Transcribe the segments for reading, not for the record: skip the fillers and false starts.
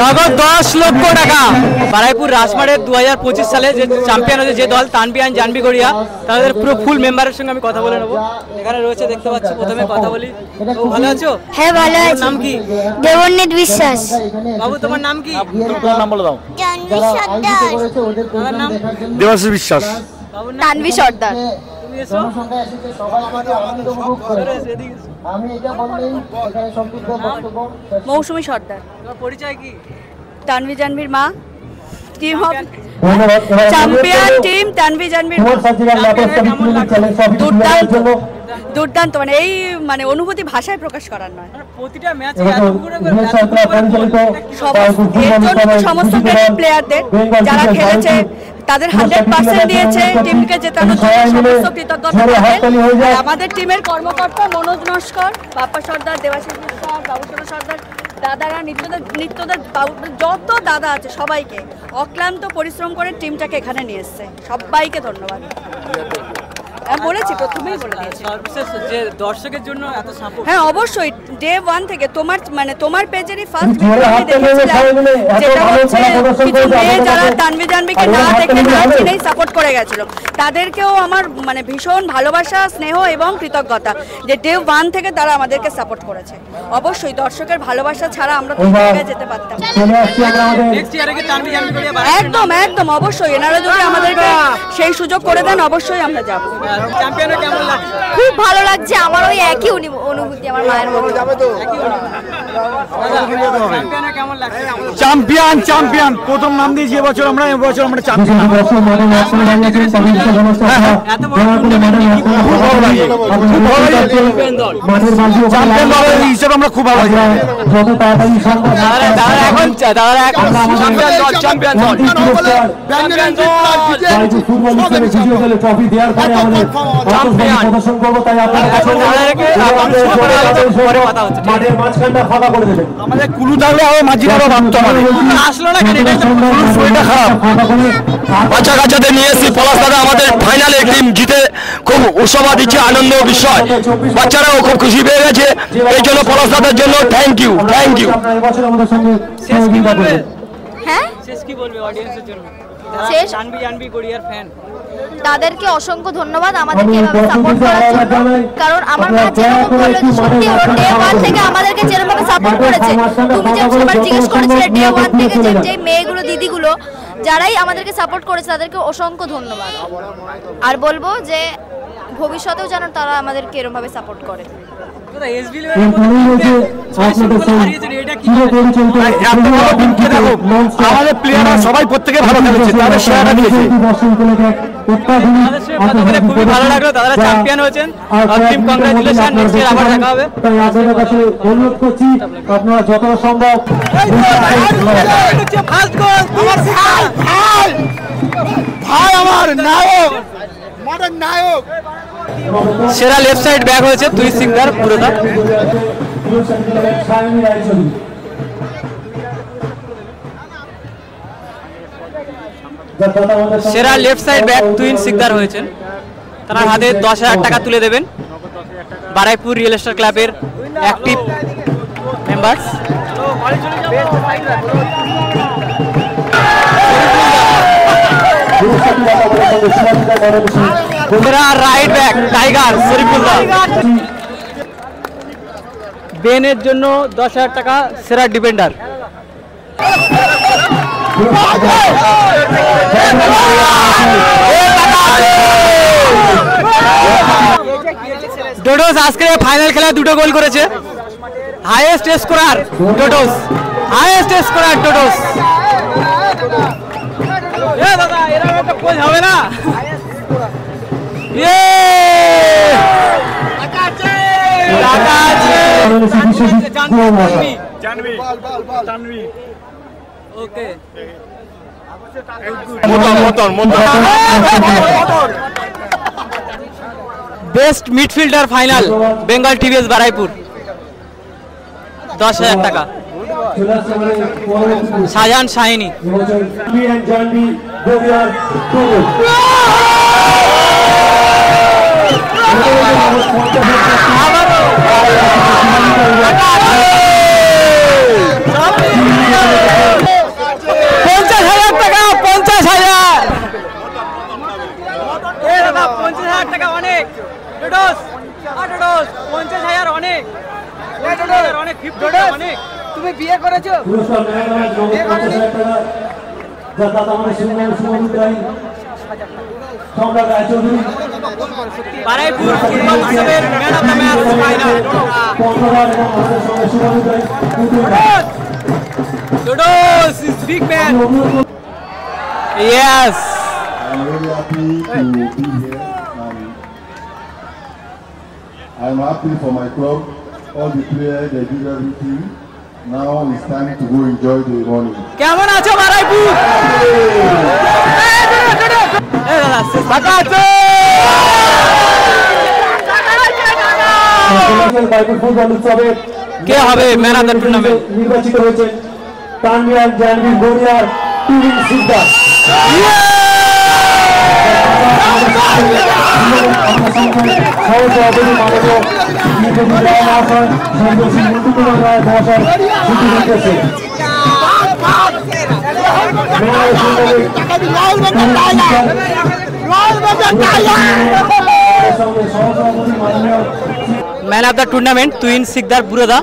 নগদ 10 লক্ষ টাকা। বারাইপুর রাসমারের 2025 সালে যে চ্যাম্পিয়ন হয়েছে যে দল তানবিয়ান জানবি গড়িয়া, তাদের পুরো ফুল মেম্বারের সঙ্গে আমি কথা বলে নেবো। এখানে রয়েছে দেখতে পাচ্ছি, প্রথমে কথা বলি। ভালো আছো? হ্যাঁ ভালো আছি। নাম কি? দেবনীত বিশ্বাস। বাবু তোমার নাম কি? তোমার নাম বলে দাও। জানবি সর্দার। তোমার নাম? দেবাশিস বিশ্বাস। বাবুর নাম? তানভি সর্দার। তুমি এসো। মৌসুমী সর্দার। তোমার পরিচয় কি? তানভি জানভির মা। Team of champion team Tanvi জানভির মা। দুর্দান্ত দুর্দান্ত, মানে এই মানে অনুভূতি ভাষায় প্রকাশ করার নয়। প্রতিটা ম্যাচে সমস্ত প্লেয়ারদের যারা খেলেছে তাদের 100% দিয়েছে টিমকে জেতানোর জন্য, সমস্ত কৃতজ্ঞতা তাদের। আমাদের টিমের কর্মকর্তা মনোজ নস্কর, বাপ্পা সর্দার, দেবাশিস বিশ্বাস, বাবুসোনা সর্দার, দাদারা, নিত্যদের যত দাদা আছে সবাইকে অক্লান্ত পরিশ্রম করে টিমটাকে এখানে নিয়ে এসছে, সবাইকে ধন্যবাদ। বলেছি, প্রথমেই বলে দিয়েছি। সর্বশেষ যে দর্শকের জন্য এত সাপোর্ট। হ্যাঁ অবশ্যই, ডে 1 থেকে তোমার পেজেরই ফার্স্ট ভিডিও আমি দেখেছিলাম, যেটা হচ্ছে কিছু মেয়ে যারা তানভি জানভিকে না দেখে না চিনেই সাপোর্ট করে গেছিল, তাদেরকেও আমার মানে ভীষণ ভালোবাসা, স্নেহ এবং কৃতজ্ঞতা যে ডে 1 থেকে তারা আমাদেরকে সাপোর্ট করেছে। অবশ্যই দর্শকের ভালোবাসা ছাড়া আমরা তো জায়গায় যেতে পারতাম না। একদম একদম অবশ্যই, এনারা যদি আমাদেরকে সেই সুযোগ করে দেন অবশ্যই আমরা যাবো। খুব ভালো লাগছে, আমার ওই একই অনুভূতি আমার মায়ের মতো। চ্যাম্পিয়ন চ্যাম্পিয়ন প্রথম নাম দিয়েছি এবছর আমরা চ্যাম্পিয়ন। হিসেবে আমরা খুব ভালো আমাদের কুলু থাকলে আরো মাঝি আরো ভাবতো আসলো না কেন, শরীরটা খারাপ। বাচ্চা কাচ্চাদের নিয়ে এসেছি পলাশ দাদা, আমাদের ফাইনালে টিম জিতে খুব উৎসব দিচ্ছে, আনন্দ বিষয়, বাচ্চারাও খুব খুশি পেয়ে গেছে। এই জন্য পলাশ দাদার জন্য থ্যাংক ইউ থ্যাংক ইউ। হ্যাঁ শেষ কি বলবে অডিয়েন্সের জন্য? শেষ জানবি গড়িয়ার ফ্যান তাদেরকে অসংখ্য ধন্যবাদ আমাদেরকে এভাবে সাপোর্ট করার জন্য, কারণ আমার মা যেরকম বললো সত্যি ওর ডে 1 থেকে আমাদেরকে যেরকম সাপোর্ট করেছে। তুমি যে সবার জিজ্ঞেস করেছিলে ডে 1 থেকে যে মেয়েগুলো দিদিগুলো যারাই আমাদেরকে সাপোর্ট করেছে তাদেরকে অসংখ্য ধন্যবাদ। আর বলবো যে ভবিষ্যতেও যেন তারা আমাদেরকে এরকম ভাবে সাপোর্ট করে। আমাদের প্লেয়াররা সবাই প্রত্যেকে ভালো খেলেছে, তাদের সেরাটা দিয়েছে। খুবই ভালো লাগলো, দাদারা চ্যাম্পিয়ন হয়েছেন, অগ্রিম কংগ্রাচুলেশন, নেক্সট ইয়ার আবার দেখা হবে। আপনাদের কাছে অনুরোধ করছি আপনারা যতটা সম্ভব আমার নায়ক মডার্ন নায়ক সেরা লেফট সাইড ব্যাক হয়েছে তুই সিঙ্গার পুরোটা। সেরা left side back Tuhin Sikdar হয়েছেন, তার হাতে 10,000 টাকা তুলে দেবেন বারাইপুর রিয়েল এস্টেট ক্লাবের active members. Right back tiger Sharifullah. বেনের জন্য 10,000 টাকা সেরা ডিফেন্ডার। ডোডোস আজকে ফাইনাল খেলায় 2টো গোল করেছে, হাইয়েস্ট স্কোরার ডোডোস, হাইয়েস্ট স্কোরার ডোডোস। দাদা এরকম একটা কোচ হবে না। Best midfielder final Bengal TVS Baruipur 10,000 টাকা শাহজাহান শাহিনী। আবারও বিয়ে করেছো? পুরস্কার ন্যায়রাজ নগদ 50,000 টাকা যা দাতা মানে শুভমন্ত্রী সম্রাট রায়চৌধুরী বারাইপুর ফুটবল ক্লাবের man of the match final পর্ণবার এবং আমাদের সঙ্গে শুভমন্ত্রী Dodos is big man. Yes. I'm very happy to be here. I'm happy for my club. All the players, they did everything. Now it's time to go enjoy the morning. কেমন আছো বারাইপুর? এই দাদা টাকা আছে। বারাইপুর ফুটবল উৎসবে কে হবে man of the tournament? নির্বাচিত হয়েছে তানভীর জানভি গড়িয়ার টুইন সিকদার। সহসভাপতি মাননীয় মন্টুকুমার রায় মহাশয় ছুটি দিতেছে। Man of the tournament Tuhin Sikdar বুরদা।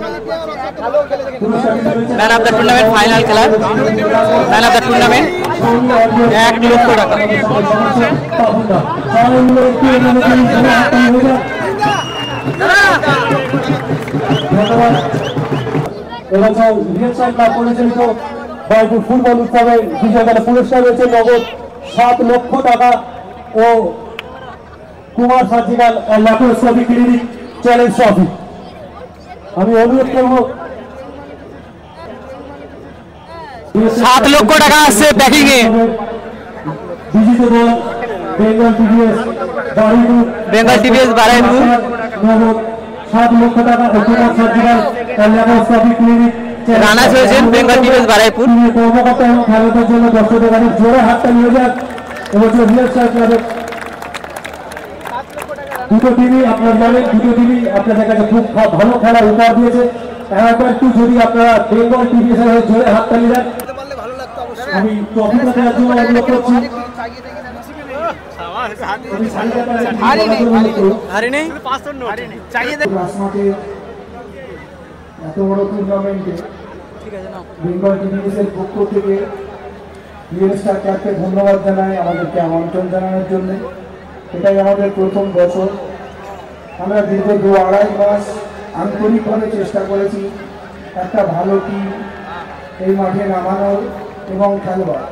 Man of the tournament final খেলার ম্যান অফ দ্য টুর্নামেন্ট 1 লক্ষ টাকা। এবছর রিয়েকশন ক্লাব পরিচালিত বারাইপুর ফুটবল উৎসবে বিজয়ীদের পুরস্কার রয়েছে নগদ 7 লক্ষ টাকা ও Kumar surgical laparoscopy clinic challenge trophy. আমি অনুরোধ করব 7 লক্ষ টাকা আছে প্যাকিং এ। বিজিত দল Bengal TVS Baruipur Bengal TVS Baruipur নগদ 7 লক্ষ টাকা ও Kumar surgical laparoscopy clinic runner হয়েছেন বেঙ্গল টিভিএস বারাইপুর। কর্মকর্তা এবং খেলোয়াড়দের জন্য দর্শকদের কাছে জোরে হাতটা নিয়ে যাক। এবছর রিয়েকশন ক্লাবের দুটো টিভি আপনার জানেন, দুটো টিভি আপনাদের কাছে খুব ভালো খেলা উপহার দিয়েছে। একবার একটু যদি আপনারা বেঙ্গল টিভিএস এর হয়ে জোরে হাতটা নিয়ে যান। আমি ট্রফিটা দেওয়ার জন্য অনুরোধ করছি। এত বড় টুর্নামেন্টে বেঙ্গল টিভিএস এর পক্ষ থেকে রিয়েল স্টার ক্লাবকে ধন্যবাদ জানাই আমাদেরকে আমন্ত্রণ জানানোর জন্য। এটাই আমাদের প্রথম বছর। আমরা দীর্ঘ 2-2.5 মাস আন্তরিকভাবে চেষ্টা করেছি একটা ভালো টিম এই মাঠে নামানোর এবং খেলবার,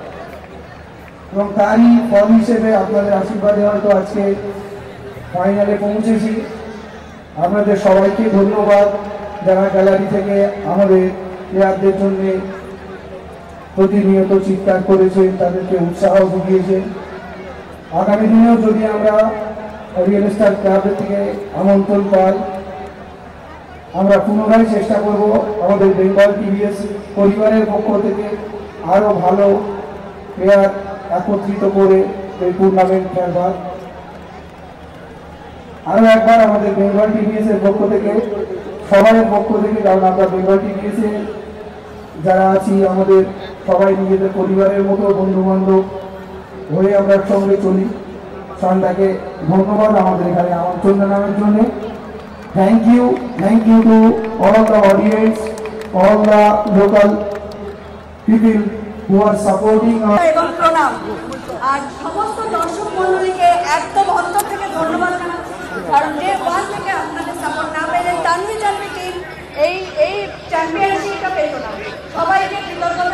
এবং তারই ফল হিসেবে আপনাদের আশীর্বাদে হয়তো আজকে ফাইনালে পৌঁছেছি। আপনাদের সবাইকে ধন্যবাদ যারা গ্যালারি থেকে আমাদের প্লেয়ারদের জন্য প্রতিনিয়ত চিৎকার করেছেন, তাদেরকে উৎসাহ জুগিয়েছেন। আগামী দিনেও যদি আমরা রিয়েল স্টার ক্লাবের থেকে আমন্ত্রণ পাই, আমরা পুনরায় চেষ্টা করব আমাদের বেঙ্গল টিভিএস পরিবারের পক্ষ থেকে আরও ভালো প্লেয়ার একত্রিত করে এই টুর্নামেন্ট খেলবার। আরও একবার আমাদের বেঙ্গল টিভিএস এর পক্ষ থেকে, সবাইয়ের পক্ষ থেকে, কারণ আমরা বেঙ্গল টিভিএস এ যারা আছি আমাদের সবাই নিজেদের পরিবারের মতো বন্ধু বান্ধব হয়ে আমরা একসঙ্গে চলি। সন্ধ্যাকে ধন্যবাদ আমাদের এখানে আমন্ত্রণ জানানোর জন্য। Thank you to all the audience, all the local people who are supporting. এবং প্রণাম আর সমস্ত দর্শক মণ্ডলীকে একদম অন্তর থেকে ধন্যবাদ জানাচ্ছি, কারণ ডে 1 থেকে আপনাদের সাপোর্ট না পেলে তানভীর জানভি টিম এই চ্যাম্পিয়নশিপটা পেত না। সবাইকে কৃতজ্ঞতা